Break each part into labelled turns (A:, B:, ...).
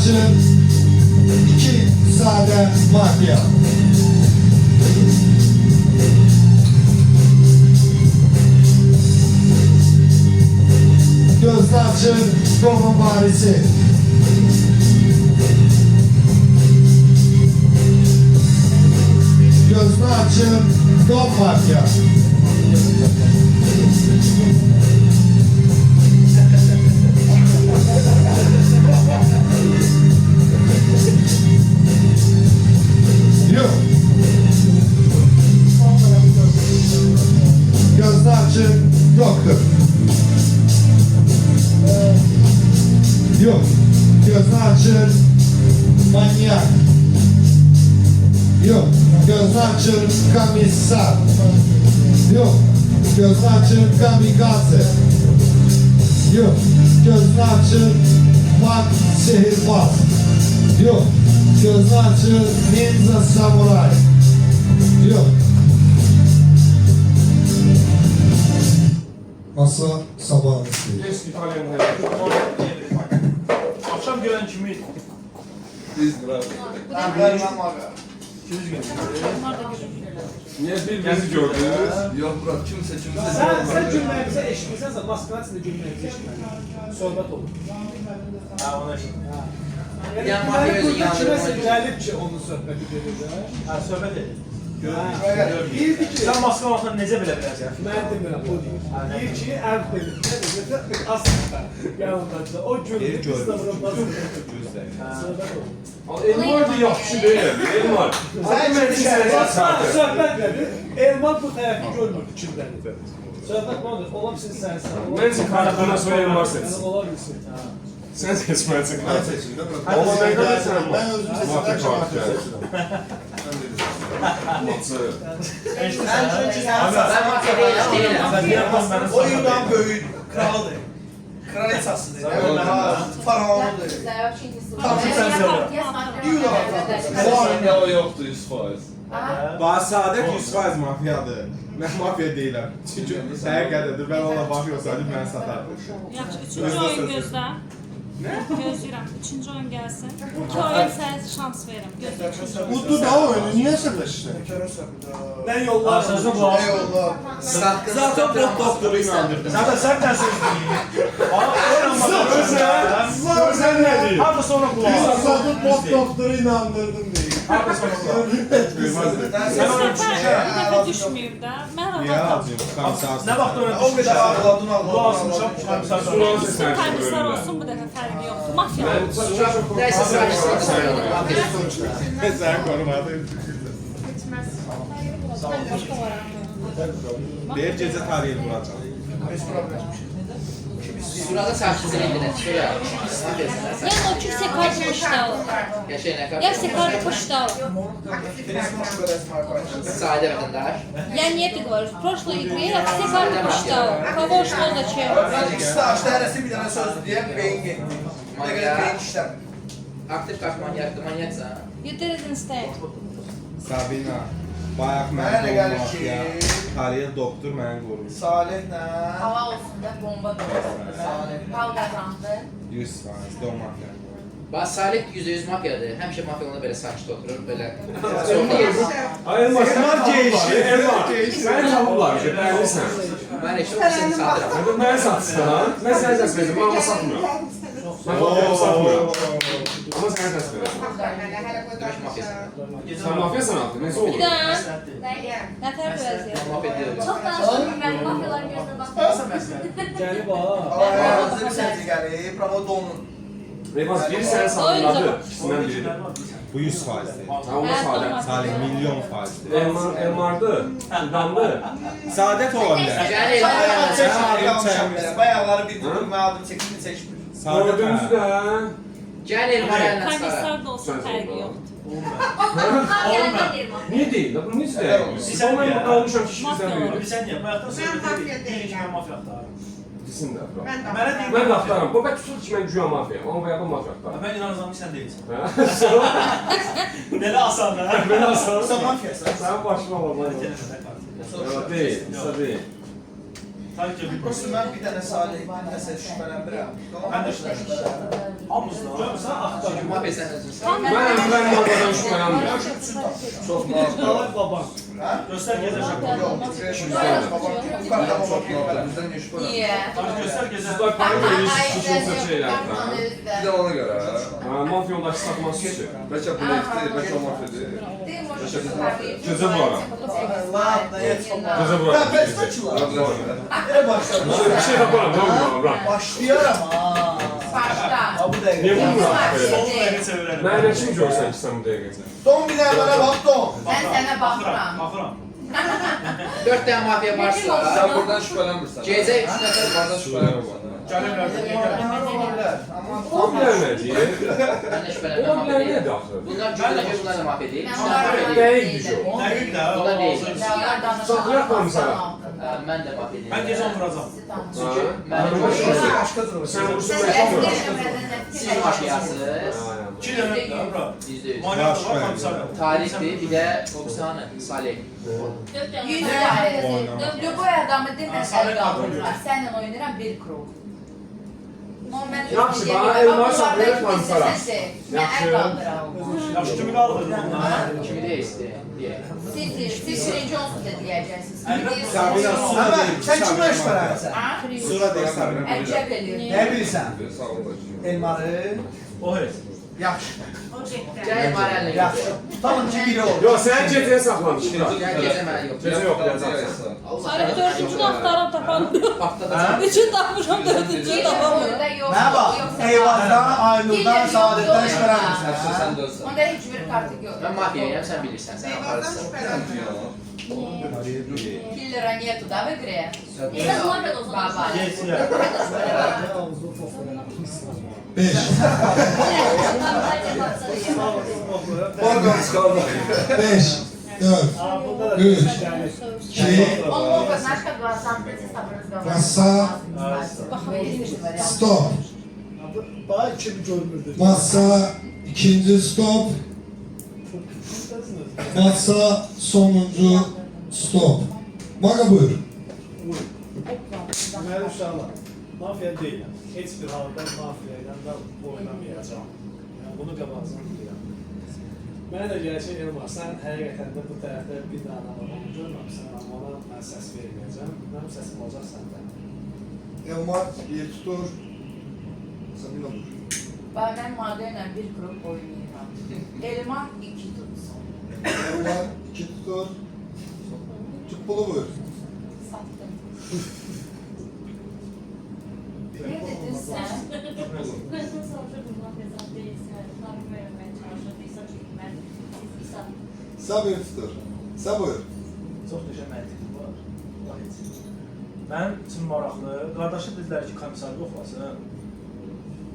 A: açın. 2 sade mafya. Gözünü açın. Roman varisi. Gözünü açın. Dom mafya. Yok. Gözünü açın. Doktor. Yok. Gözünü açın. Manyak. Yok. Gözünü açın. Komiser. Yok. Gözünü açın. Kamikaze. Yok. Gözünü açın. Mat sihirbaz. Yok. Gözünü açın. Ninja samuray. Yok. Masa sabahını istəyir.
B: Eski İtalyan akşam gelen kimi?
C: Biz bırak.
B: Niye birbirinizi gördünüz?
C: Yok bırak kimse
D: Sen cümlemize eşitmişsən, maskının içində cümlemize eşitməliyik. Söhbət olur.
B: Ha ona işte.
D: Yəni, burada kiməsə gəlib ki, onun söhbəti gedir.
B: Ha söhbət edin.
D: Deyirdi ki,
B: Sen maskın altında necə bilə bilərsən?
D: mən demirəm, o deyir. Deyir ki, ərb verir. Aslında yanındakı o gündür, İstanbul'un basında. Söhbət olur.
B: Elmar da yaxşı deyil. Elmar.
D: Söhbət nedir? Elman bu tərəfi görmür kimdədir. Söhbət bu odur, ola bilsin sənsən.
B: Məncə karakterına sonra Elmar seçsin.
D: Ola bilsin.
B: Sen seçmelisin.
C: Ben seçimde bırak.
B: Ama ben de sen
A: Ben özüm seçimden çok seçtim.
E: Oyundan böyük kraldır. Kraliçasıdır. Faraonudur.
C: Sen o yoktu 100%.
F: Basadət 100% mafiyadır. Mən mafiya deyiləm. Çünki həqiqətədir, mən ona mafya olsaydım mən satardım.
G: Yaxşı, üçüncü oyun gözlə. Nə? Gözləyirəm, üçüncü oyun gəlsin. İki oyun sənə şans verim. Gözlə üçüncü oyun.
A: Mutlu da oyunu niye sırlaştı?
D: Ben yollarım.
B: Arsızı bu altı.
F: Zaten bot doktoru inandırdım.
B: Zaten sen de söz değil. Sen ne diyor? Hadi sonra kulağına.
A: Sadı bot doktoru inandırdım değil.
B: Hadi sonra kulağına.
G: Sen ona bir dəfə düşməyib də. Mən
F: Niyə
G: rahat
F: alacağım? Komisarsın.
B: Ne vakti öyle
E: O kadar ağladın
B: Bu asmışam.
G: olsun, komisar olsun, bu dəfə fərqi yoxdur. Mafya olur.
H: Neyse sıra
F: Sən korumadın. Deyir gecə tarihi vuracaq.
H: Sırada sarsızın eline. Şöyle yap.
G: Yəni o kimsə kartı poşta olur.
H: Yaşayın ne kadar?
G: Ya ise kartı poşta olur.
H: Sade vatandaş.
G: Я нет говорю, в прошлой игре я все карты посчитала. Кого что зачем.
E: İkisi de açtı heresi bir tane söz diye beyin gitti. Ne kadar beyin işlem.
H: Aktif kart manyaktı, manyaksa.
G: You didn't stand.
F: Sabina. Bayaq mən
E: Mənə gəlir ki,
F: mafiya. Tarihi doktor məni qorur.
E: Salih'le.
I: Hava olsun da bomba verirsin. Hal kazandı.
F: 100% dom mafiya.
H: Bazı Salih %100 mafyadır. Hemşe mafya ona böyle saçta oturur böyle. Sorunu yesin.
B: Elmar sen geyişi. Elmar. Sen tapırlar. Bellisin.
H: Ben işte o seni satırım.
B: Ben satsın. Ben sen ses verdim ama satmıyorum. Ben satmıyorum. Ama sen ses veriyorsun.
H: Demiş mafyası.
B: Sen mafyasan artık. Neyse olur.
G: Bir daha. Ne tarafı yazıyor?
H: Mafya diyor.
I: Çok danıştım ben mafyaların gözüne bakmıyorum.
D: Gəlib ha.
E: Allah'a hazır bir sence gelip ama donun.
B: Reymaz biri sen satırladı. İkisinden biridir.
F: Bu 100%.
B: Ha onu Salih.
F: Salih milyon faizdir.
B: Elmar'dı. Fidan'dı.
F: Saadət ola bilər.
H: Yani
E: Bayağıları bir tuttum ben aldım çekimi seçmiş.
F: Saadət
B: Gördüğünüzü
F: ola.
B: de.
H: Gel elma elinden çıkar.
G: Komisar da olsun fərqi yoxdur.
B: Niye değil? La bunu niye değil? Siz onunla kalmışam kişi bizden
G: Mafya
B: büyüdü.
G: olur.
B: Sen
J: Ben mafya değilim.
B: İkisini de bırak.
J: Ben de
B: Ben de aktarım. Bu belki tutur ki ben güya mafya. Ama bu yapın mafya aktarım.
K: Ben inanırsam sen değilsin.
B: Ha?
K: Nele asan da.
B: Ben aslanım.
E: Sen mafyasın.
B: Sen başıma vallahi. Yok değil. Kısa değil.
E: Prosta mən bir dənə Salih, bir nəsə şübhələnmirəm.
D: Mən də şübhələnmirəm. Hamısını görürsən, axtarır.
H: Mafiya sən özünüz.
B: Mən Ənvər Mağadan şübhələnmirəm.
C: Çox
D: Dalay baban. Göstər gezəcək.
C: Bizdən ne şüphe
I: Niye?
D: Göstər gezəcək.
B: Sizlər para verirsiniz, kimsə şeylərdən.
C: Bir de ona göre.
B: Mafya yoldaşı satması üçün.
C: Belki bu nefti, belki o mafyaydı.
B: Gözə bura. Gözə bura.
A: Ben pesmeçiler. Nereye başladın?
B: Bir şey yaparım, ne olur lan?
A: Başlayarım ha.
I: Başla.
A: Ha bu dəqiqə.
B: Niye vurmuram?
D: Sol dəqiqə çevirəlim.
B: Mənə kim görsən ki, sən bu dəqiqəcə?
A: Don bir dənə mənə bax, don.
I: Ben sana bakıram.
D: Baxıram.
H: 4 tane mafiya varsa,
C: Sen buradan şüphelenmirsen.
H: Gecə 3 nəfər
C: Buradan şüphelenmirsen.
D: Gəlirlər.
B: O bilər nə deyir?
H: mən də
B: O
H: şübhələnməm
B: bilər
H: mafiya.
B: nədir axı?
H: Bunlar cümləəcə bunlar da mafiya deyil.
B: Dəqiq düşür.
D: Dəqiq də.
H: Bunlar deyil.
B: Saxlayaq komisara.
H: Mən də mafiya deyil.
D: Mən gecə onu vuracam.
H: Çünki mən
B: Başqa Sən vursun mən
H: siz mafiyasınız.
D: 2 dənə də bura.
H: %100.
D: Manyak da var, komisar da var.
H: Tarixdir, bir də Oksana, Salih.
I: 100 tane. Любой adamı demə əl qaldırırlar. Səninlə oynayıram bir krok.
B: Yaxşı, bana elmas saxlayaq komisara.
I: Mən əl qaldıram.
D: Yaxşı, kimi qaldırdın bunlar?
H: Kimi deyilsin? Deyək.
I: Siz birinci onsuz da deyəcəksiniz.
F: Sabina sonra
A: Hemen,
F: deyil.
A: sen kimə işbələnsən?
F: Sonra deyil Sabina.
I: Əlcəb eləyir.
A: Nə bilirsən?
C: Sağ ol bacım.
A: Elmarı.
D: O heç.
A: Yaxşı.
H: Gəl Marəllə
A: Yaxşı.
H: götür.
A: Tutalım ki biri oldu.
B: Yox, sən gecəyə saxlamışsın.
H: Gəl gecə mənə yox.
B: Gecə yoxlayacaqsan.
G: Salih dördüncü axtarıb tapanmıyor.
H: Vaxtda da
G: Üçün tapmışam dördüncü tapamıyorum.
A: Mənə bax, Eyvazdan, Aynurdan, Saadətdən işbələnmirsən.
C: Sen de ölsen.
I: Onda heç bir kartı yox.
H: mən mafiyayam, sən bilirsən, sən
J: Eyvallah
H: aparırsan.
J: şüphelənmirəm.
I: Killera нету, да, в игре? Баба.
D: Yes, ya.
A: 5.
C: Oradan çıkalım.
A: 5. 4.
D: Bunda da
A: Üç.
D: yani.
A: 2.
I: Он мог бы, знаешь, как бы сам
A: Masa. Stop.
D: Daha kimi görmürdü.
A: Masa. İkinci stop. Masa. Sonuncu stop. Maga buyur.
D: Deməli uşaqlar, mafiya deyiləm. Heç bir halda mafiya ilə də oynamayacağam. Yəni bunu qabaqcadan deyirəm. Mənə də gələcək Elmar, sən həqiqətən də bu tərəfdə bir dənə var, onu görməmsən, amma ona mən səs verməyəcəm. Mənim səsim olacaq səndə.
A: Elmar bir tutur. Sabina buyur.
I: Ben maddeyle bir grup oynayacağım. Elman 2 tutsun.
A: Elmar 2 tutur. Tutbulu buyur.
I: Sattım. Ne dedin sen?
A: Sabir tutur. Sabir.
D: Çox qəşəng məntiqi var. Mənim üçün maraqlı, qardaşı dedilər ki, komissar yoxlasın.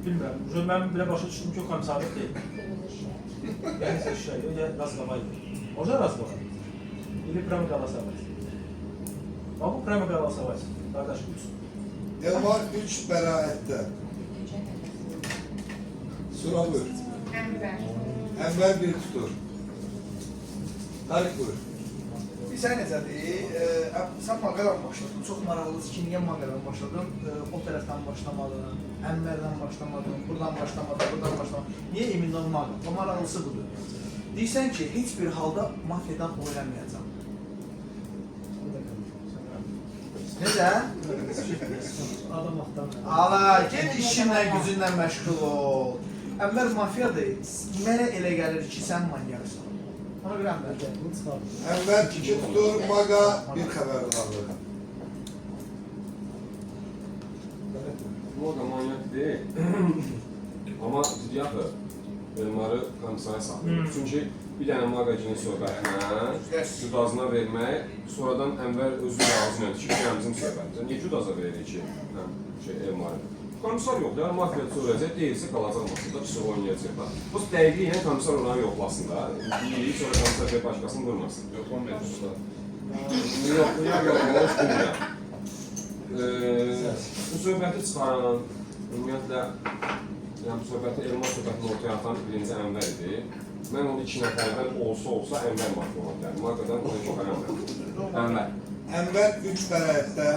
D: Bilmirəm, mən belə başa düşdüm ki, o komissarlıq deyil. Yəni şey yox, ya razqavaydı. Orada razqavay. İli prema qalasavay. Bax bu prema qalasavay. Qardaş 3.
A: Elmar 3 bəraətdə. Sura buyur.
J: Ənvər.
A: Enver bir tutur. Tarık buyur.
E: Bir sən necədir? Sən maqaran başladın. Çox maraqlıdır ki, niyə maqaran başladın? O tərəfdən başlamadın, Ənvərdən başlamadın, buradan başlamadın, buradan başlamadın. Niyə Emindan maqaran? O maraqlısı budur. Deyirsən ki, heç bir halda mafiyadan oynamayacam. Necə?
D: Adam axtarmır.
E: Ala, get işinlə, gücünlə məşğul ol. Ənvər mafiyadır. Mənə elə gəlir ki, sən manyaqsan. Ona görə Ənvər.
A: Enver 2 tutur. Maga bir xəbərdarlıq.
B: Bu da manyak deyil. Amma yaxı Elmarı komissara saxlayır. Çünki bir dənə mağacının söhbətinə Cudazına vermək, sonradan Ənvər özü razı ilə ki, bizim söhbətimizə. Niyə Cudaza veririk ki, Elmarı? Komissar yoxdur, ya mafiyaçı olacaq, deyilsə qalacaq masada, pis oynayacaq da. Bu dəqiqliyə komissar olanı yoxlasın da, deyirik, sonra komissar bir başqasını vurmasın.
C: Yoxlanmayacaq usta.
B: Yox, hoş bilmirəm. Bu söhbəti çıxaran, ümumiyyətlə, yəni bu söhbəti, Elmar söhbətini ortaya atan birinci Ənvər idi. Mən onu 2 nəfərdən olsa Ənvər mafiya ola bilərdim. Marqadan onu şübhələnmirəm. Ənvər.
A: Enver 3 bəraətdə.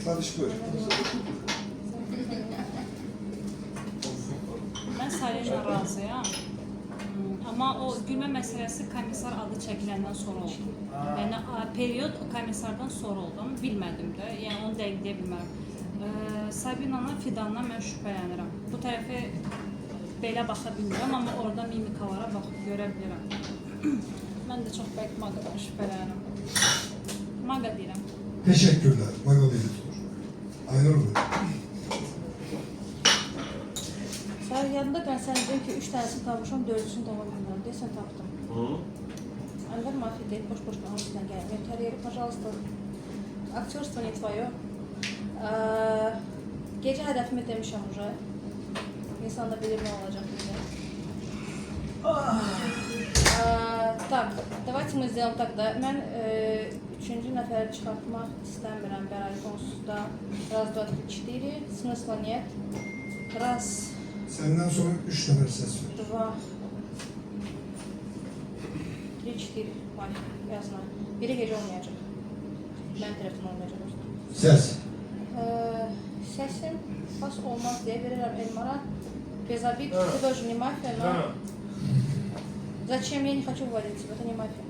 A: Tanış buyur.
G: Mən Salihlə razıyam. Amma o gülmə məsələsi komissar adı çəkiləndən sonra oldu. Yəni period komissardan sonra oldu, amma bilmədim də. Yəni onu dəqiq deyə bilmərəm. Sabinana, Fidandan mən şübhələnirəm. Bu tərəfi belə baxa bilmirəm, amma orada mimikalara baxıb görə bilirəm. Mən də çox bəlkə Maqadan şübhələnirəm. Maqa deyirəm.
A: Teşekkürler. Maga beni tutur. Aynur buyur.
K: Sən yanında mən sənə dedim ki, 3 dənəsini tapmışam, 4-sünü tapa bilmirəm. Deyəsən tapdım. Ənvər Mafiya deyib, boş-boş qalmışdan gəlməyəm. Karyeri, pожалуйста. Aktyorство не твое. Gecə hədəfimi demişəm уже. İnsan da bilir nə olacaq bizə. Так, давайте мы сделаем так da. Mən 3-cü nəfəri çıxartmaq istəmirəm Bəray qonsusda. Раз, два, три, четыре. Смысла нет. Раз,
A: Senden sonra 3 nefer ses ver.
K: два, три, четыре. Vay, yazma. Biri gecə olmayacaq. Mənim tərəfdən olmayacaq.
A: Ses.
K: Səsim pas olmaz deyə verirəm Elmara. Без обид, ты тоже не мафия, но... Зачем? Я не хочу вводить тебя, это не мафия.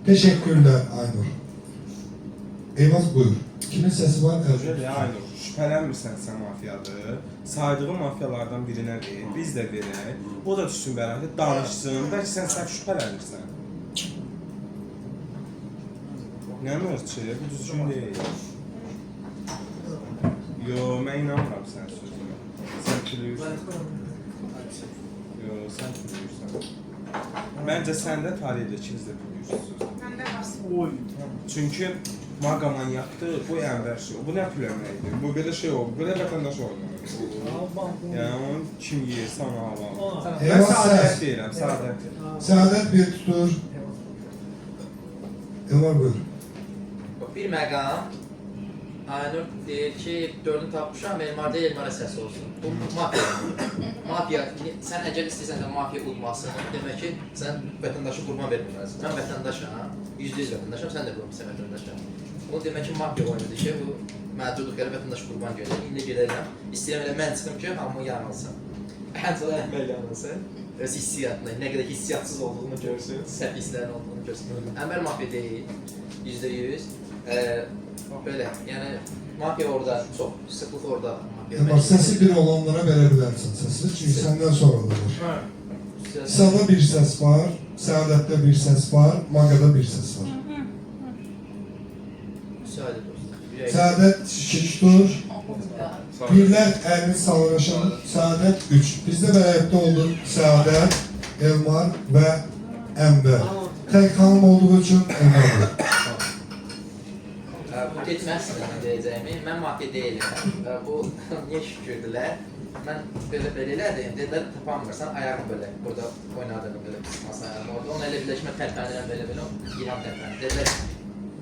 A: Teşekkürler Aynur. Eyvaz buyur. Kimin sesi var?
F: Öyle Aynur, şübhələnmirsən sən mafiyadır. Saydığı mafiyalardan birinə ver, biz də verək. O da düşsün bərabər, danışsın. Bəlkə sən səhv şübhələnirsən. Nə mörçü? Bu düzgün deyil. Yo, mən inanmıram sən sözünə. Sən külürsən. Yo, sən külürsən. Məncə sən də tarihdə ikiniz də külürsünüz.
D: Oy.
F: Çünki Maqa manyakdır, bu Ənvər şey, bu nə püləməkdir? Bu belə şey oldu, belə vətəndaş oldu. Yəni onu kim yeyirsə ona alalım. Mən
A: Eyvaz
F: saadət
A: ses.
F: deyirəm, saadət.
A: Saadet bir tutur. Elmar buyur.
H: Bir məqam Aynur deyir ki, 4-ünü tapmışam, Elmar deyil, Elmara səs olsun. Bu mafiya. Mafiya, sən əgər istəyirsən də mafiya udmasın, demək ki, sən vətəndaşı qurban verməlisin. Mən vətəndaşam, %100 vətəndaşam, sən də qurmuşsan vətəndaşam. Bunu demək ki, mafiya oynadı ki, bu məhduduq elə vətəndaş qurban görür. İndi gedərəm, istəyirəm elə mən çıxım ki, hamı yanılsın. Ən sonra Əhməd yanılsın. Öz hissiyatına, nə qədər hissiyatsız olduğunu görsün, səhv hisslərin olduğunu görsün. Ənvər mafiya deyil, %100. Böyle yani mafya orada çok, sıklık orada.
A: Elmar sesi bir olanlara verebilirsin sesi. Çünkü senden sonra olur. Sada bir ses var. Saadet'te bir ses var. Maga'da bir ses var.
H: Müsaade dostlar.
A: Saadet 2 tutur. Birler elini sallaşan Saadet 3. Bizde beraberlikte oldu Saadet, Elmar ve Ember. Tek hanım olduğu için Elmar.
H: Bu getməzsin deyəcəyimi. Mən mafiya deyiləm. Bu niyə şükürdülər? Mən belə elədiyim, dedilər tapanmırsan, ayağım belə, burada oynadığım belə masanın ayağım orada. Onu elə birləşmə tərpənirəm belə, İlham tərpənir. Dedilər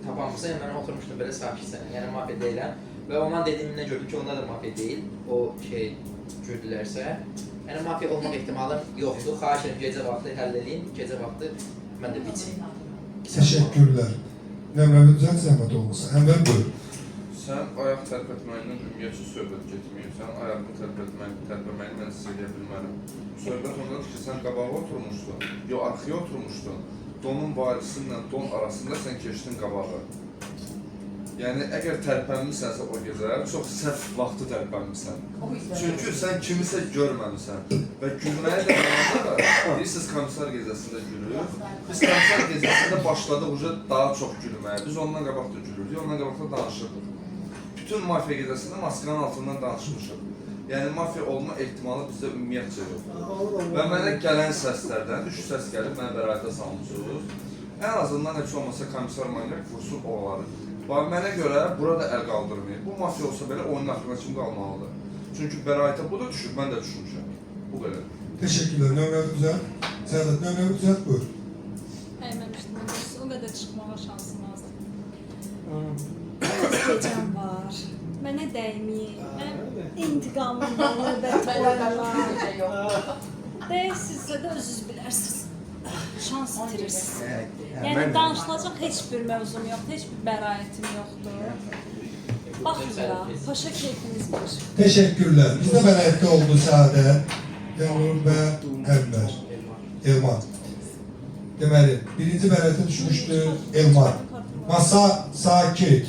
H: tapanmırsan, mən oturmuşdum belə sakitsən, yəni mafiya deyiləm. Və ondan dediyimdən gördüm ki, onlar da mafiya deyil, o şey gördülərsə. Yəni mafiya olmaq ehtimalım yoxdur. Xahiş edirəm, gecə vaxtı həll edin, gecə vaxtı mən də biçeyim.
A: Teşekkürler. Nömrəmi düzəlt zəhmət olmasa. Ənvər buyur.
C: Sən ayaq tərpətməyindən ümumiyyətlə söhbət getməyirsən, ayağını tərpətməyi mən sizə edə bilmərəm. Söhbət ondadır ki, sən qabağa oturmuşdun, yox arxaya oturmuşdun, donun varisinlə don arasında sən keçdin qabağa. Yəni, əgər tərpənmisənsə o gecə, çox səhv vaxtı tərpənmirsən. Çünki sən kimisə görməmisən və gülməyə də qalanda da, deyirsiniz komissar gecəsində gülürük. Biz komissar gecəsində başladıq daha çox gülməyə. Biz ondan qabaqda gülürdük, ondan qabaqda danışırdıq. Bütün mafiya gecəsində maskanın altından danışmışıq. Yəni, mafiya olma ehtimalı bizdə ümumiyyətcə yoxdur. Və mənə gələn səslərdən, 3 səs gəlib, mənə bəraətə salmışsınız. Ən azından heç olmasa komissar manyak vursun oğaları. Mənə görə burada əl qaldırmayın. Bu mafiya olsa belə oyunun axırına kim qalmalıdır? Çünki bəraətə bu da düşür, mən də düşmüşəm. Bu qədər.
A: Teşekkürler. Nömrəmi düzəlt. Saadet nömrəmi düzəlt buyur.
G: Əyməmişdim. O qədər çıxmağa şansım azdır. Gecəm var. Mənə dəymir. Mən intiqamım növbət olarlar. Deyək sizə də özünüz bilərsiniz. şans itirirsiz. Yəni danışılacaq heç bir mövzum yoxdur, heç bir bəraətim yoxdur. Baxmıram, paşa keyfiniz bilir.
A: Teşekkürler. Bizde beraberlikte oldu Saadet, Elnur ve Enver. Elmar. Deməli, birinci beraberlikte düşmüştü Elmar. Masa sakit.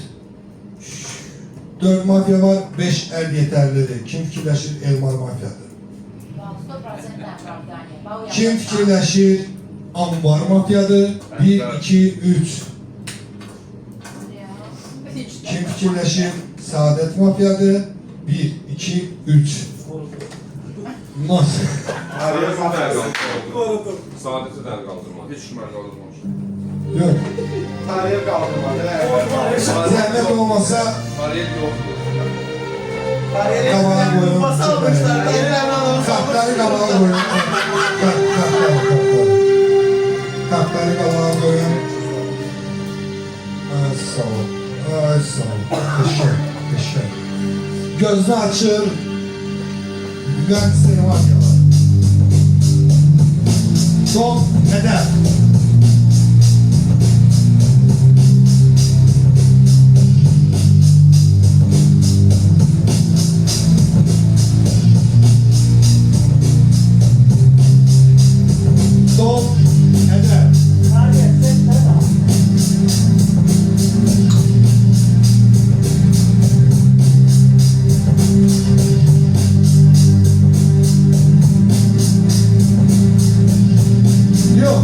A: 4 mafya var, 5 el yeterlidir. Kim fikirləşir Elmar mafyadır?
I: 100%
A: Kim fikirləşir Ambar mafyadır? 1, 2, 3. Kim fikirləşir Saadet mafyadır? 1, 2, 3. Nasıl?
B: Saadətə dəl qaldırmadı.
C: Heç şübhə qaldırmamış.
A: Yok.
E: Tarihe kaldırmadı.
A: Zəhmət olmasa
C: Tarih yoxdur.
E: Tarihe
A: qabağa qoyun.
E: masa almışlar.
A: Kartları qabağa qoyun. Kartları qabağa qoyun. Ay sağ ol. Ay sağ ol. Teşekkür. Gözünü açır. Güven seni var ya. Son eder. Son eder. Yok.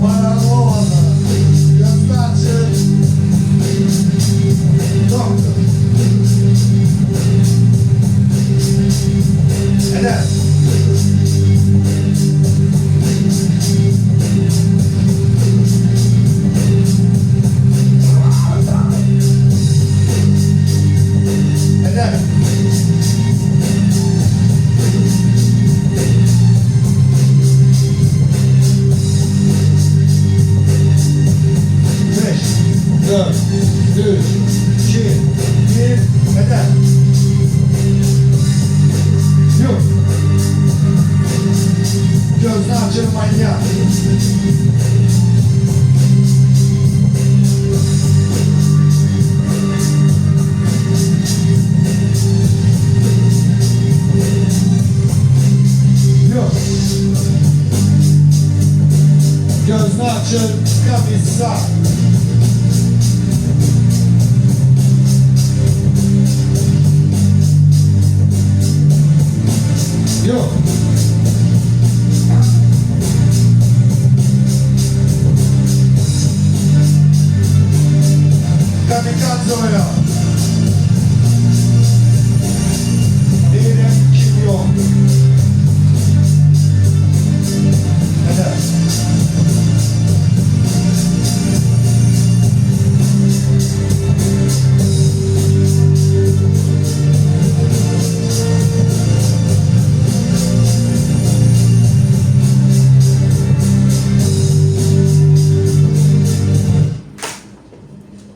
A: Paralı olanlar. Gözünü açın. Doktor. Eder. Eder. Beş, dört, üç, iki, bir, eder. Yok. Gözünü açır manyak. Yok. Gözünü açır kamisa. Yok. Kamikaze oyna. Diyelim kim yok. Eder.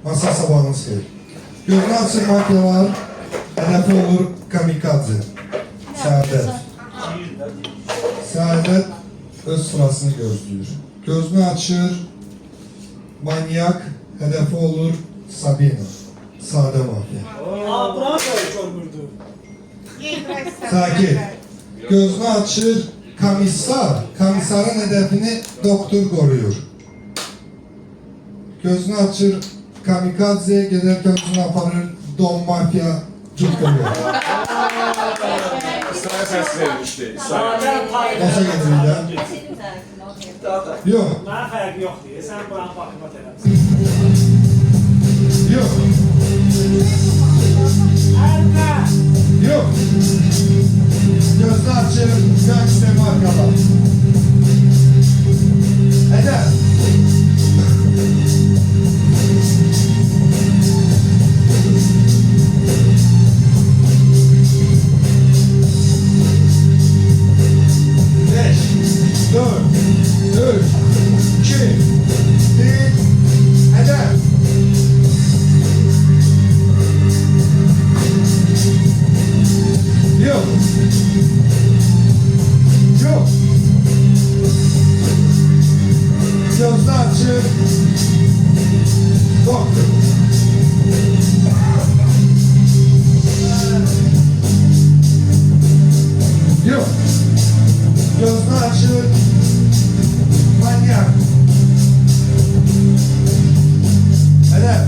A: Masa sabahınız xeyir. Gözünü açın mafyalar, hedefi olur kamikaze. Saadet. Saadet öz sırasını gözlüyor. Gözünü açır, manyak, hedefi olur Sabina. Sade mafya.
D: Aa, buranı da görmürdü.
A: Sakin. Gözünü açır, komisar. Komisarın hedefini doktor koruyor. Gözünü açır, kamikaze giderken uzun aparır, don mafya cükkülüyor.
B: İsraya səssiz vermişdi. İsraya.
A: Masa getirirlər. Yok,
D: Mənə fərqi yoxdur. Sən buranı bakımat elə.
A: yok,
D: Əldə!
A: yok. Gözünü açır, gangster markalar. Eder. Beş, dört, üç, iki, bir, eder. Yok. Yok. açır. Doktor. Yok. Gözünü açır. Manyak. Hele.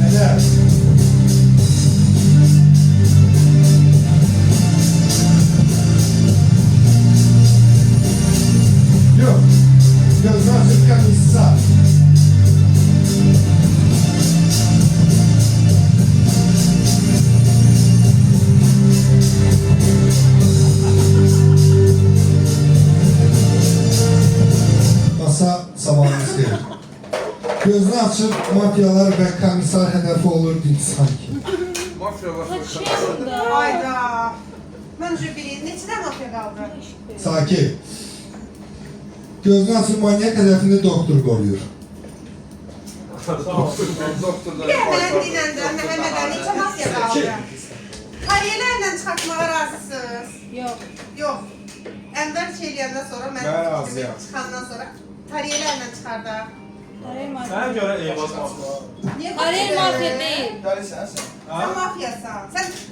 A: Hele. Yok. Gözünü açıp kamisa. Masa sabahınız gelir. Gözünü açıp mafyalar ve komisar hedefi olur sanki.
C: Mafyalar
J: Hayda. Məncə biri neçədən mafya qaldı?
A: Sakin. Gözünü açıp manyak hedefini doktor koruyor.
C: doktorlar
J: Bir mən dinləndə Məhəmmədən neçə mafya qaldı? Kariyerlərlə çıxartmağa razısınız?
K: Yox.
J: Yox. Ənvər eləyəndən sonra mən
F: Mən razıyam.
J: çıxandan sonra kariyerlərlə çıxardaq.
K: Arayın mafiya.
D: Sənə görə Eyvaz mafya.
J: Niyə
K: Arayın mafiya deyil.
E: Dəli sənsən.
J: Sən mafyasan.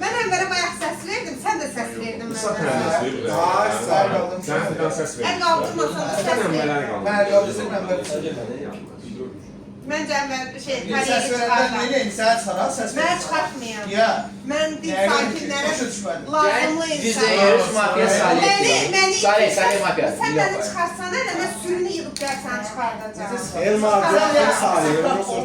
J: Mən Ənvərə bayaq səs verdim, sən də səs verdin
B: Qısa
J: mənə.
B: tələbəs verir.
E: Ay, sağ qaldım.
B: Sən filan səs verir.
J: Əl qaldırmasan da səs
B: Sən
J: ver.
B: əmmələr qaldı.
E: Mən qaldırsın, mən qaldırsın.
J: Məncə Ənvər
E: Səs
J: kariyeri
E: verəndə
J: çıxardaq.
E: neyləyim? Sənə çıxarar, səs
J: Mən
E: verir.
J: çıxartmayam.
E: Ya.
J: Mən din
E: Yəqin ki,
J: sakinlərə
E: başa düşmədim.
J: lazımlı
H: Bizdə
J: insan.
H: yarış mafya Salih. Salih mafya.
J: Sən məni çıxartsan elə mən sürünü yığıb gəl səni çıxardacağım.
F: Elmar, Salih,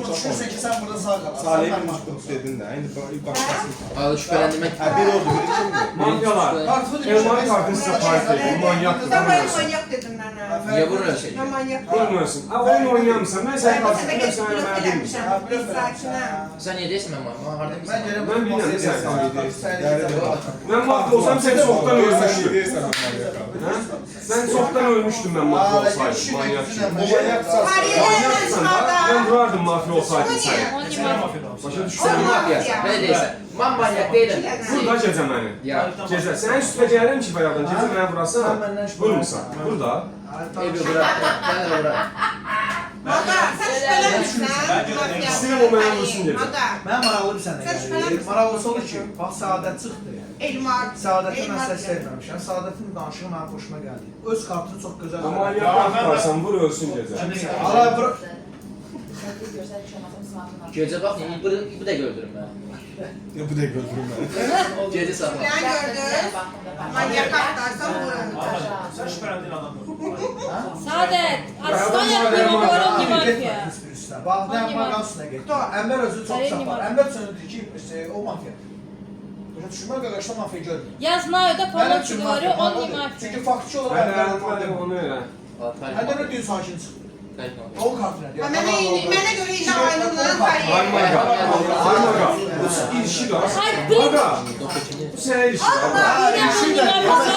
E: Düşünürsən ki, sən burada sağ qalarsan.
F: Salih bir nüqtə dedin də, indi başlasın.
H: Adı şübhələndirmək.
F: Bir oldu, bir kimdir?
B: Mafyalar. Elmanı kartını sizə payet edin. Manyaktır.
J: Sən mənə manyak dedin mənə.
H: Niyə vuruyorsun?
J: Mən manyak
B: Vurmuyorsun. Ha oyun oynayamıyorsan ben sen
J: Sən
B: karşısında
J: də
B: sen
J: blöf
B: ömer değilmişsin.
J: eləmişəm. Biz sakinəm.
H: Sən niyə deyirsən mən mafya? Harda
E: Mən
H: bilirsən?
E: gələm
B: Ben bilirəm, sən
E: Mən
B: Ben mafya olsam sen çoktan ölmüştün.
F: Deyirsən, manyak qaldı.
B: Ha? Sen çoktan ölmüştün ben mafya olsaydım. Manyaksın.
J: Kariyerlərlə
B: Ben
J: çıxardaq.
B: vurardım mafya olsaydın sen.
K: Hangi
D: Sənə
K: mafya?
D: mafya
B: Başa
H: Sən
B: düşsən.
H: mafyasan. Belə deyirsən. Mən manyak deyiləm.
B: Burada gecə məni.
H: Ya.
B: Gecə. Sən üstə gəlirəm ki bayaqdan. Gecə mənə vurasan. Vurmursan. Burada.
H: Evi bura. Gəl bura.
J: Ada, sən şübhələnmirsən.
B: İstəyirəm o mənə vursun gecə.
J: Ada,
E: Mən maraqlı bir sənə
J: Sən
E: gəlir.
J: şübhələnmirsən.
E: Maraqlısı odur ki, bax Səadət çıxdı.
J: Elmar.
E: Səadətə mən
J: Elmar
E: səs
J: gəlir.
E: verməmişəm. Səadətin danışığı mənim xoşuma gəldi. Öz kartını çox gözəl.
B: Amma manyak tutarsan vur ölsün gecə.
E: Ala bura.
H: Gecə bax, bu da gördürüm mən.
F: Bu da gördürüm mən.
H: Gecə saxla.
J: Sən gördün. Manyak axtarsan vurun.
D: Sən şübhələndiyin adam yox.
K: Saadət. Aslan yapmıyorum o hangi mafya?
E: Bax,
K: Hangi
E: mən
K: mafya?
E: mafyasına getdim. Ənvər özü çox
K: Sarayın
E: sapar.
K: mafya.
E: Ənvər söndü ki, o mafya. Başa düşmə qardaşda mafya görmür.
K: Я знаю, да,
E: Mənim
K: полностью
E: üçün
K: говорю,
E: mafya
K: он не
E: olmadı.
K: мафия.
E: Çünki faktçı olaraq
B: Hadi
E: Ənvər
B: hadi
E: mafya.
B: onu elə.
E: Ənvər dün sakin çıxdı. Onun kartına deyir.
J: Mənə görə indi ayrılan kariyer.
B: Aymaga. Aymaga. Bu ilişki var.
K: Hayır, bir-
B: Aga. Bu sene ilişki var.
K: Bir de hangi mafya?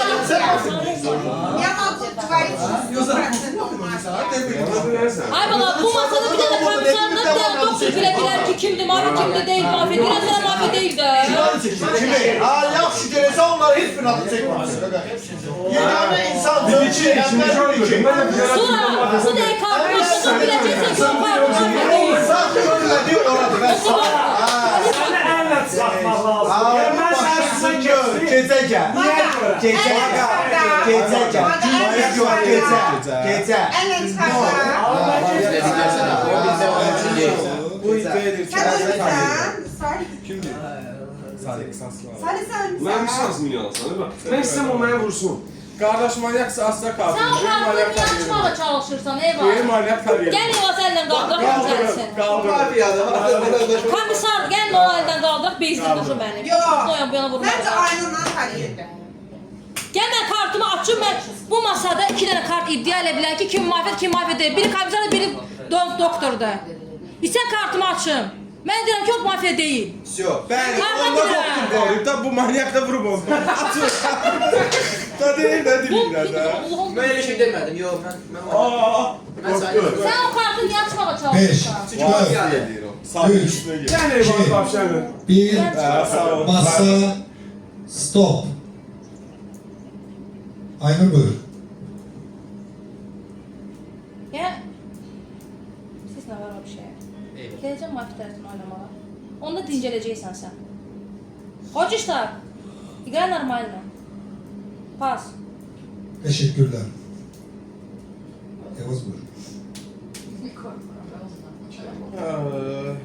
J: Yaman твои
E: Yoxsa
J: 100% olmaz.
B: Anladın neyse.
K: Ay bala bu masada bir tane komisarlar bir tane doktor bilirler ki kimdi, mafya kimdi değil, mafya. Biraz sonra mafya değil de.
E: Kimi? Ha, yaxşı görəsə onlar heç bir adı çəkməz. Yeganə insan
B: İkinci gördüm. Ben de bir tane
K: Sonra bu da kartmışsın bileceksin ki o mafya değil.
E: İnsan görmədi oradır. Bəs.
D: Səni əllə çıxartmaq lazım. Ya mən səni sizə gördüm.
E: Gecə gəl. Gecə gəl. Gecə gəl. Gündüz yox, gecə. Gecə.
J: Əllə çıxarsan.
H: Bizdə bilirsən, o bizdə onun üçün deyil.
F: Bu iddia edir ki,
J: Sən özürsən. Salih.
F: kimdir? Salih qısaslı.
J: Salih sən
B: Ben bir
J: ölmüsən.
B: şans milyon alsam. Ben istəyirəm o mənə vursun.
F: Qardaş manyaksa asla kalsın.
K: Sen o kartını niye açmağa çalışırsan
F: Benim
K: eyvallah.
F: manyak kariyeri.
K: Gel o elden kaldırıp güzelsin.
F: Kaldırın.
K: Komisar gel o elden kaldırıp bezdir kızı benim.
J: Yox.
K: Doyan bu yana vurma.
J: Məncə ayrılan kariyerdə.
K: Gel ben kartımı açım ben bu masada iki tane kart iddia edebilen ki kim mafya değil. Biri komisar biri doktorda. İsten kartımı açım. Ben diyorum ki yok mafya değil.
F: Yok. Ben
K: Hardan
F: onda
K: bilirəm?
F: doktor koyup da bu manyak da vurup oldu. Atıyor. Da değil de
K: Bu
F: dilinden de.
H: Mən elə şey demədim. Yox, mən
F: Aa.
H: Mən sayıyorum.
K: Sen o kartı niye açmağa
A: 5,
K: çalışırsan?
A: 4,
F: Sabit
A: 3,
F: üstüne gir.
B: Gel eyvallah tavşanı.
A: 1,
F: Sağ ol.
A: masa, stop. Aynur buyur.
K: Yəni, siz nə var o bir şey?
H: Eyvallah.
K: Gələcəm mafi tərəfini oynamağa. Onda dincələcəksən sən. Хочешь так? Играй нормально. Pas.
A: Teşekkürler. Yavuz buyur.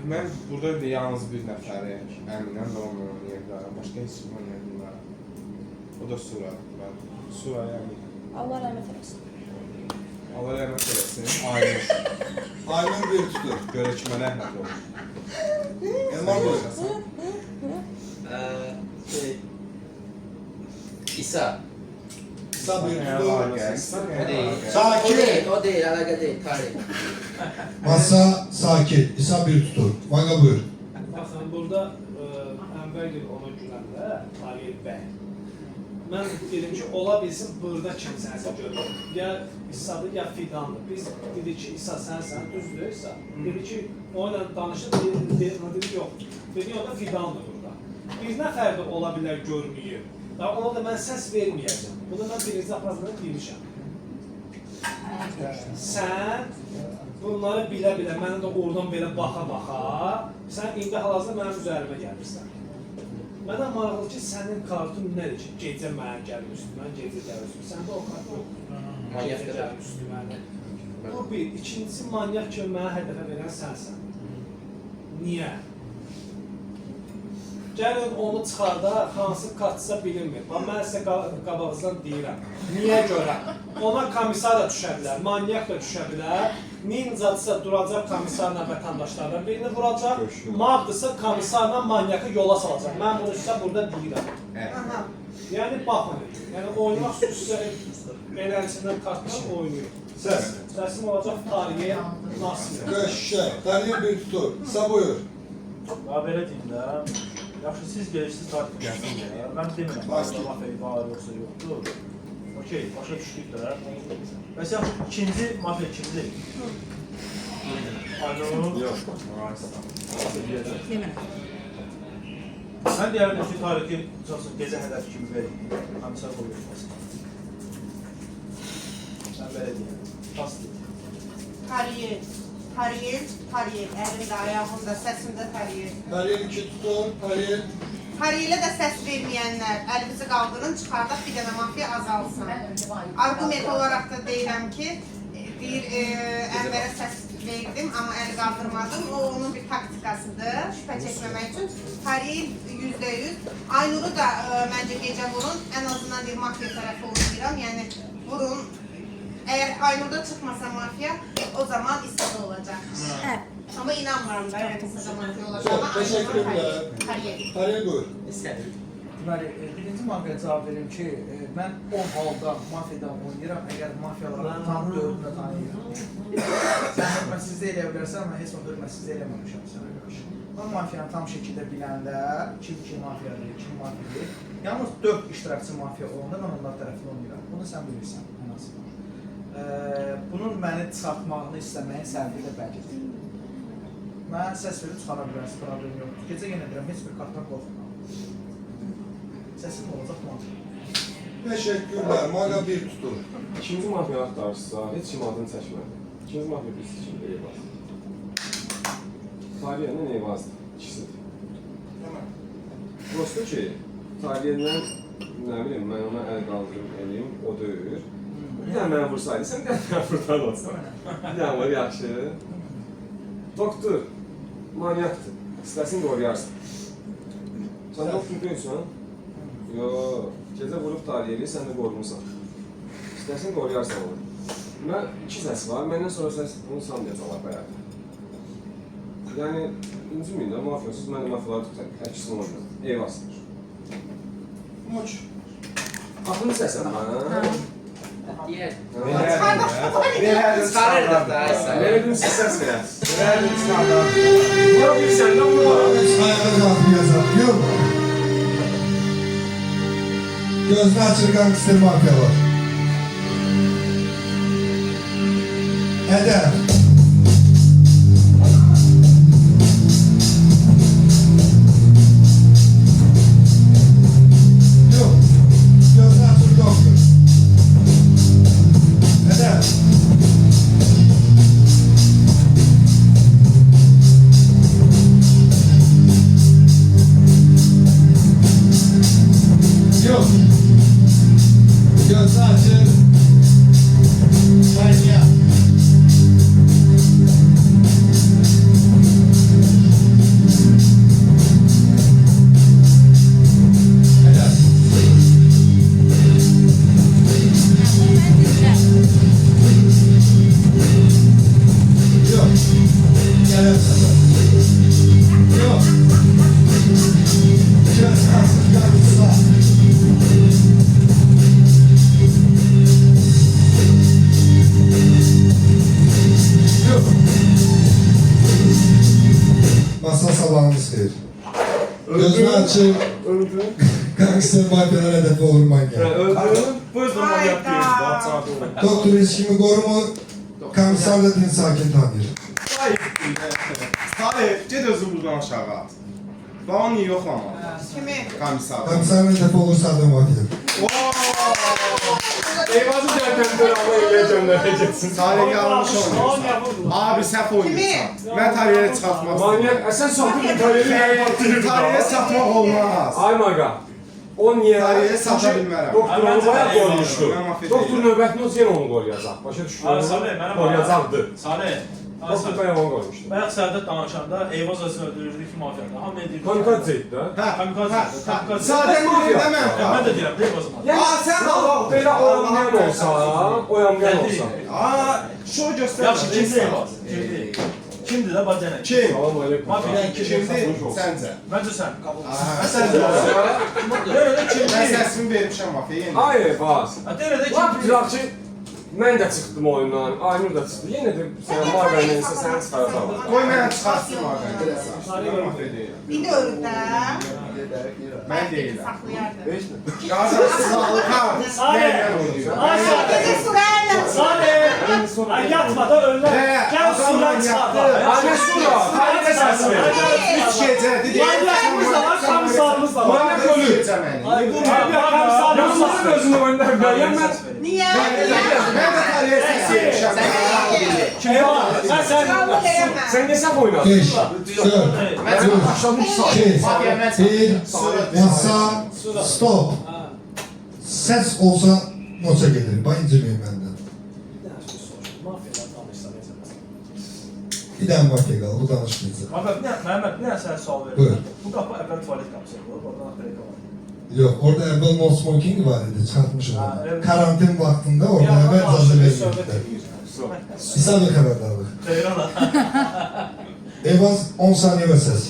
F: Mən burada da yalnız bir nəfəri əminəm və onunla oynaya bilərəm. Başqa heç kim oynaya bilmərəm. O da Sura. Mən Sura'ya əminəm.
K: Allah rəhmət eləsin.
F: Allah rəhmət eləsin. Aynur.
A: Aynur bir tutur.
F: Görə ki, mənə rəhmət olur.
A: Elmar buyur.
H: İsa.
A: İsa bir tutur.
H: O değil.
A: Sakin.
H: O değil, əlaqə deyil, tarih.
A: Masa sakin. İsa bir tutur. Manga buyur.
D: Baxın, burada Ənvərgil ona güləndə, Tarih bəy. Mən dedim ki, ola bilsin burada kimsənsə görürəm. Ya İsa'dır, ya Fidandır. Biz dedik ki, İsa sənsən, düzdür İsa. Dedi ki, onunla danışıb, dedi yox. Dedi, o da Fidandır burada. Bir nəfər də ola bilər görməyib. Ona da mən səs verməyəcəm. Bunu mən birinci aprazlarına demişəm. Sən bunları bilə-bilə, mənə də oradan belə baxa-baxa, sən indi hal-hazırda mənim üzərimə gəlirsən. Mənə maraqlı ki, sənin kartın nədir ki, gecə mənə gəlir üstümə, gecə gəlir üstümə. Səndə o kart yox. Gecə gəlir üstümə. Bu bir. İkincisi, manyak kimi mənə hədəfə verən sənsən. Niyə? Gəlin onu çıxardaq, hansı kartsa bilinmir. Mən sizə qabağızdan deyirəm. Niyə görə? Ona komissar da düşə bilər, manyak da düşə bilər. Ninjadırsa duracaq komissarla vətəndaşlardan birini vuracaq. Magdırsa komissarla manyakı yola salacaq. Mən bunu sizə burada deyirəm. Yəni baxın. Yəni oynamaq üstə beləncəsindən kartlar oynayır.
A: Səs.
D: Səsim olacaq tarihi nasıl?
A: Köşe. Tarih bir tutur. İsa buyur.
D: Ya belə deyim də. Yaxşı, siz gelirsiniz tarih gəlsin deyə. Mən demirəm, mafya var yoxsa yoxdur. Okey, başa düşdük də. Bəs yaxşı, ikinci mafya kimdir? Aynur.
B: Yox.
D: Mən deyərdim ki, tarixi gecə hədəf kimi verin. Komissar qoyulmasın. Sən belə deyəm. Pas deyim.
J: Tariyel, əlində, ayağında, səsində tariyel.
A: Tarih 2 tutur. Tarih.
J: Tariyelə də səs verməyənlər, əlinizi qaldırın, çıxardaq bir dənə mafiya azalsın. Argument olaraq da deyirəm ki, Ənvərə səs verdim, amma əli qaldırmadım. O, onun bir taktikasıdır, şübhə çəkməmək üçün. Tariyel %100. Aynuru da məncə gecə vurun, ən azından bir mafiya tərəfi oynayıram, yəni vurun. Əgər Aynurda çıxmasa mafiya, o zaman İsa'da olacaq. Ama inanmıyorum da, yani İsa'da mafiya olacaq. Ama
A: Teşekkürler. Tarih buyur.
E: Deməli, birinci mafiyaya cavab verim ki, mən o halda mafiyadan oynayıram, əgər mafiyaları tam dördünə tanıyıram. Sən hörmətsizlik eləyə bilərsən, mən heç vaxt hörmətsizlik eləməmişəm sənə qarşı. Mən mafiyanı tam şəkildə biləndə, kim mafiyadır, kim mafiyadır. Yalnız 4 iştirakçı mafiya olanda mən onlar tərəfini oynayıram. Bunu sən bilirsən, ən azından. Bunun məni çıxartmağını istəməyin səbəbi də bəllidir. Mən səs verib çıxara bilərsin, problem yoxdur. Gecə yenə deyirəm, heç bir kartdan qorxmuram. Səsim olacaq mafiya.
A: Teşekkürler. Manga bir tutur.
B: İkinci mafya axtarırsa, heç kim adını çəkmədi. İkinci mafya birisi kimi Eyvaz. Tarihiyyənin Eyvazdır, ikisidir. Prosto ki, tarihiyyəndən, nə bileyim, mən ona əl qaldırım, eləyim, o döyür. Bir dənə mənə vursaydı, sən bir dənə mənə vurdan olsan. Bir dənə var, yaxşı. Doktor, manyakdır, istəsin qoruyarsın. Sən doktor deyilsən? Yox, gecə vurub tarihiyyəli, sən də qorumursan. İstəsin qoruyarsan onu. Mən iki səs var, məndən sonra səs bunu sanmayacaqlar bayaqdır. Yəni, inciməyin də, mafiyasız, mən də mafiyaları təkisini olacaq. Eyvazdır.
A: Moç.
B: Axını səsən mən, hə?
H: Deyər.
F: Çıxarırdım da.
B: Verədim siz səs verər.
F: Verərdim çıxardım.
B: Vura bilsən də vura.
A: Sayılır mafiya biliyor musun? Gözünü açır gangster mafya var. Eder. Yok. Gözünü açır doktor. Göz açın. Başla. Helal. Yok. Gelemez. Yok. Göz açın. Göz açın. Yok. Masa sabahınız xeyir. Gözünü açın. Gangster mafyalar hedefi olur manyak.
B: Öldürün. Bu yüzden manyak değiliz.
A: Doktor ilişkimi korumu, komiser da din sakin tanıyır.
F: Salih, ged özün buradan aşağı at. Və onu yoxlama.
J: Kimi?
F: Komissar.
A: Komiserin hedefi olursa da mafya.
B: Eyvazı gəlkən dönəmə ilə göndərəcəksin.
F: Salih yanlış oynayırsan. Abi səhv oynayırsan. Mən tarihə çıxartmaq
B: Manyak, sən satın İtalyanı
F: Tarihe satmaq olmaz.
B: Ay maqa. O niyə?
F: Tarihe sata bilmərəm.
B: Doktor onu bayaq qoymuşdu.
F: Mən mafya
B: Doktor
F: deyiləm.
B: növbətini yenə onu qoruyacaq. Başa düşdün?
D: Salih, mənə
B: Qoruyacaqdı.
D: Salih.
B: Doktor bayaq onu qoymuşdu.
D: Bayaq Səadət danışanda Eyvaz özünü öldürürdü ki, mafiyada. Hamı ne deyir?
B: Kamikadze idi də.
D: Kamikadze. Kamikadze.
F: Zaten
B: mafya.
F: deməm.
D: Ben de deyirəm, deyir o zaman.
F: Aa, sən Allah.
B: Belə oyamlayan olsa, oyamlayan olsa.
F: Aa, şov göstər.
D: Yaxşı, kimdir Eyvaz? Kimdir? Kimdir də, bax denək.
F: Kim?
B: Salam aleyküm.
D: Mafiya
F: Kimdir? Səncə.
D: Məncə sən.
F: Aa, səncə.
D: Deyir də
F: Mən
D: kimdir?
F: səsimi vermişəm mafiyaya.
B: Ay, bas.
D: Deyir də
B: Lap
D: kimdir?
B: güzel ki, mən də çıxdım oyundan, Aynur da çıxdı. Yenə də sən Marqanın isə səni çıxaracaqlar.
F: Qoy mən çıxartsın mafiyaya. Mən mafiya deyiləm.
J: İndi ölüb də.
F: Mən deyiləm.
J: Saxlayardı.
F: Qazan sağlıqlar. Mən oynayıram.
J: Gecə surayla.
D: Salih! Ay yatma da önlə. Gəl sudan çıxartma.
B: Aynur Sura, tarihə səs ver.
F: 3 gecə dedi.
D: Manyakımız da var, komisarımız da var.
B: Manyak ölür.
F: Gecə məni.
D: Ay bu komisarımız da
B: Yazmasın
D: var.
B: özünü oyunda bəyən mən.
J: Niyə?
F: Mən də tarihe səs vermişəm.
D: Eyvaz, sən
J: Qəbul eləmə.
B: Sən desək oynadın.
A: 5, 4, 3, 2, 1, masa, stop. Ses olsa noça gelir. Bax incirmeyin məndən. Bir dənə mafya qaldı, bu danışmayacaq.
D: Məhəmməd, bir dənə sənə sual verim.
A: Buyur.
D: Bu qapı əvvəl tualet qapısı olur, oradan Amerika var.
A: Yox, orada əvvəl no smoking var idi, çıxartmışım
D: Ha,
A: onu.
D: evet.
A: Karantin vaxtında orada
D: Ya,
A: əvvəl
D: Allah
A: icazə
D: aşkına, söhbət
A: verilmişdi. İsa bir xəbərdarlıq.
D: Xeyrana.
A: Evaz 10 saniyə və səs.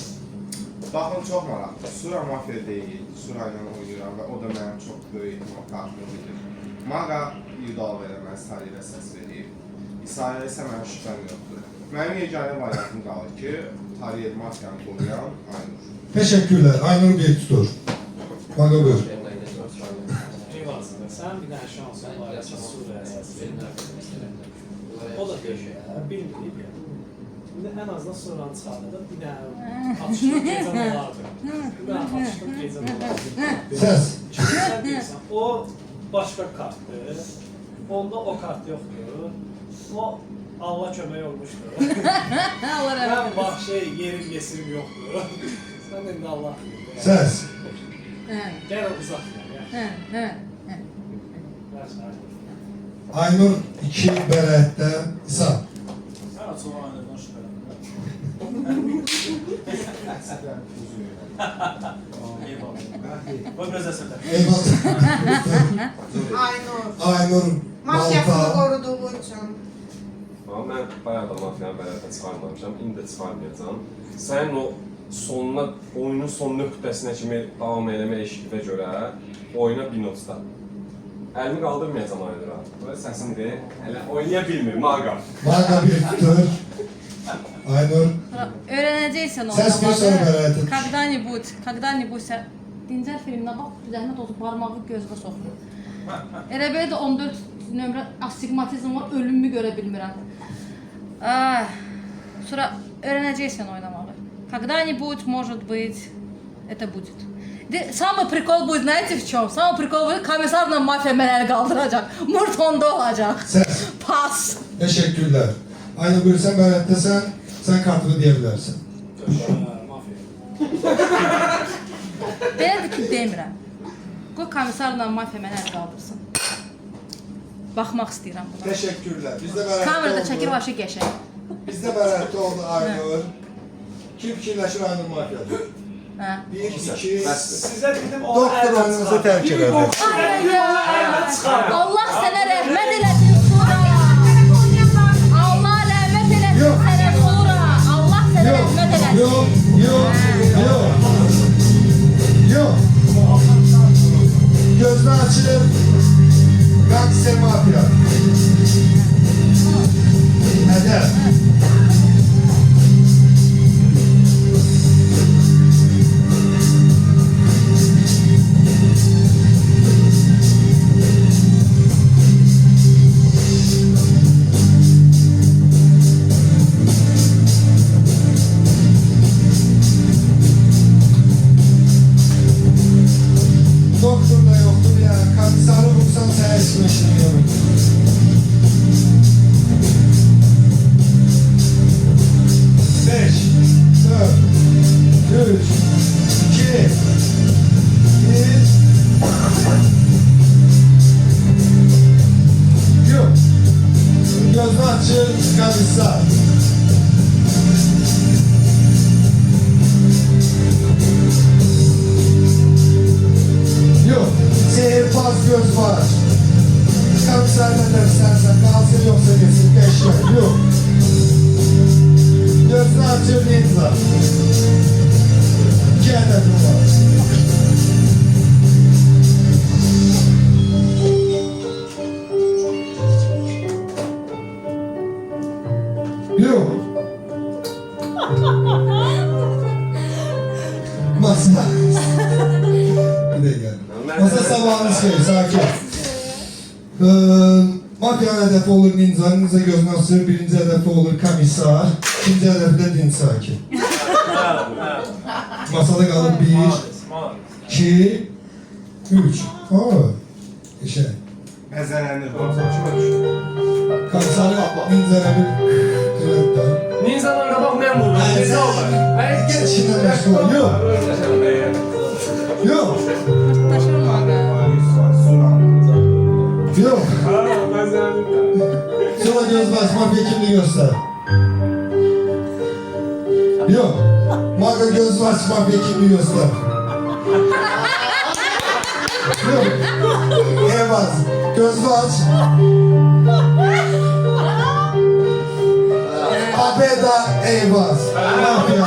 F: Baxın, çox maraqlı. Sura mafiya deyil. Sura ilə oynayıram və o da mənim çox böyük ehtimal qarşılıq edir. Maqa iddia verəməz, tarihə səs verir. İsa'ya isə mənim şübhəm yoxdur. Mənim yeganə variantım qalır ki, tarih mafiyanı qoruyan Aynur.
A: Təşəkkürlər. Aynur bir tutur. Maqa buyur.
L: Eyvaz, sən bir dənə şansın var, Suriya əsas verir. O da deyir, bilmirik ya. İndi ən azından Suriyanı çıxardığında bir dənə atışda gecən olardı. Bir dənə atışda gecən olardı.
A: Səs.
L: Sən deyirsən, o başqa kartdır, onda o kart yoxdur. O Allah kömək olmuşdur. Mən bax yerim, yesirim yoxdur. Sən indi Allah bilir.
A: Səs.
L: Gəl uzatma,
A: Aynur 2 bərətdə İsa.
D: Sən açıq olanlardan şübhələnmə. Eyvallah. Qoy biraz əsəblər.
A: Evaz.
J: Aynur.
A: Aynur
J: Mafyasını
A: Malta.
J: qoruduğu üçün.
B: Amma mən bayaq da mafiyanı bələtə çıxarmamışam, indi də çıxarmayacam. Sənin o sonuna, oyunun son nöqtəsinə kimi davam eləmə eşqivə görə oyuna bir notda. Əlimi qaldırmayacam Aynura. Böyle səsimdir, hələ oynaya bilmir, Marqa.
A: Maqa bir tutur. Aynur.
K: Öğreneceksin onu.
A: Ses bir sonra bərətə.
K: Когда-нибудь Dincel filminə bax, zəhmət olsun parmağı gözünə soxur. Elə belə də 14 nömrə astigmatizm var, ölümümü görə bilmirəm. Sonra öğreneceksin oynamağı. Когда-нибудь, может быть, это будет. Самый прикол будет, знаете в чем? Самый прикol будет, komisarla mafya mənəli qaldıracaq. Murt onda olacaq.
A: Səs.
K: Pas.
A: Təşəkkürlər. Aynur buyur, sən bərətdəsən, sən kartını deyə bilərsən.
K: Belədir ki, demirəm. Qoy komisarla mafya mənəli qaldırsın. Baxmaq istəyirəm buna.
A: Teşekkürler. Biz de beraber
K: Kamerada
A: oldu.
K: çəkir başı qəşəng.
A: Biz de beraber oldu Aynur. Kim fikirleşir Aynur mafyadır?
K: Hə.
A: 1, 2,
B: Bəsdir.
L: Sizə dedim o
A: doktorlarınızı terk ederdi.
K: Allah sənə rəhmət eləsin Sura. Allah rəhmət eləsin
A: Yox.
K: sənə Sura. Allah sənə
A: Yok,
K: rəhmət eləsin.
A: yok, yok, yok. Yok. Gözünü açıp Gangster mafya. Hadi. Doktor da yoktur ya. Komisarı vursan sen esmeştiriyorum. Beş, dört, üç, iki, bir. Yok. Gözünü açın komisar. Yok. Sihirbaz göz var. Komiser ne dersen kalsın yoksa kesin geçme. Yok. Gözünü açın ninja. İki hedefim var. Yok. Masa. Bir de gel. Masa sabahınız şey, sakin. Mafya hedefi olur ninja, ninja gözünü açır, birinci hedefi olur komisar, ikinci hedefi de din sakin. Masada kalır 1, 2, 3. Şey.
F: Məzələnir.
A: Komisarı ninja'ya bir evet de.
L: Ninza'dan qabaq mən vurdum. Ninza olur.
A: Gel içinden meşgul ol. Yok. Yok.
K: Daşırma qə.
A: Yok. Sonra göz baş mafya kimliği göster. Yok. Maga göz baş mafya kimliği göster. Yok. Eyvaz. Göz baş. Abeda Eyvaz. Mafya.